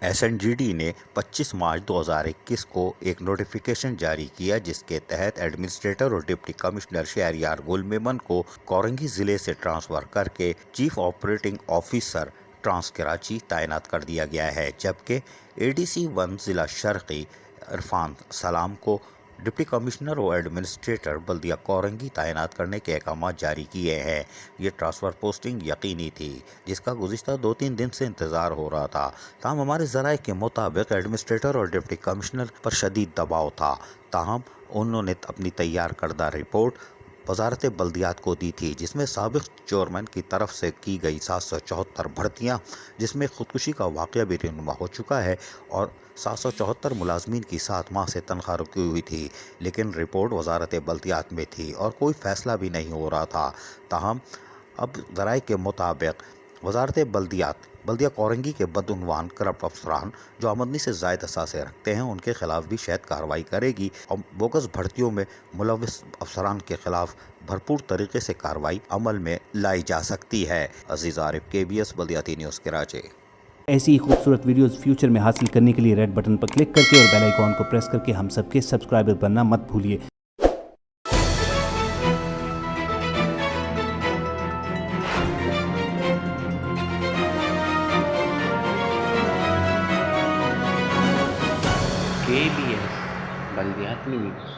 S N G D نے 25 مارچ 2021 کو ایک نوٹیفیکیشن جاری کیا جس کے تحت ایڈمنسٹریٹر اور ڈپٹی کمشنر شہریار گل میمن کو کورنگی ضلع سے ٹرانسفر کر کے chief operating officer trans Karachi تعینات کر دیا گیا ہے، جبکہ اے ڈی سی 1 ضلع شرقی عرفان سلام کو ڈپٹی کمشنر اور ایڈمنسٹریٹر بلدیہ کورنگی تعینات کرنے کے احکامات جاری کیے ہیں۔ یہ ٹرانسفر پوسٹنگ یقینی تھی، جس کا گزشتہ 2-3 دن سے انتظار ہو رہا تھا، تاہم ہمارے ذرائع کے مطابق ایڈمنسٹریٹر اور ڈپٹی کمشنر پر شدید دباؤ تھا، تاہم انہوں نے اپنی تیار کردہ رپورٹ وزارت بلدیات کو دی تھی، جس میں سابق چیئرمین کی طرف سے کی گئی 774 بھرتیاں، جس میں خودکشی کا واقعہ بھی رونما ہو چکا ہے، اور 774 ملازمین کی 7 ماہ سے تنخواہ رکی ہوئی تھی، لیکن رپورٹ وزارت بلدیات میں تھی اور کوئی فیصلہ بھی نہیں ہو رہا تھا۔ تاہم اب ذرائع کے مطابق وزارت بلدیہ کورنگی کے بدعنوان کرپٹ افسران جو آمدنی سے زائد اثاثے رکھتے ہیں، ان کے خلاف بھی شاید کارروائی کرے گی اور بوگس بھرتیوں میں ملوث افسران کے خلاف بھرپور طریقے سے کارروائی عمل میں لائی جا سکتی ہے۔ عزیز عارف، KBS بلدیاتی نیوز کراچی۔ ایسی ہی خوبصورت ویڈیوز فیوچر میں حاصل کرنے کے لیے ریڈ بٹن پر کلک کر کے اور بیل آئیکن کو پریس کر کے ہم سب کے سبسکرائبر بننا مت بھولیے۔ KBS بلدیاتی نیوز۔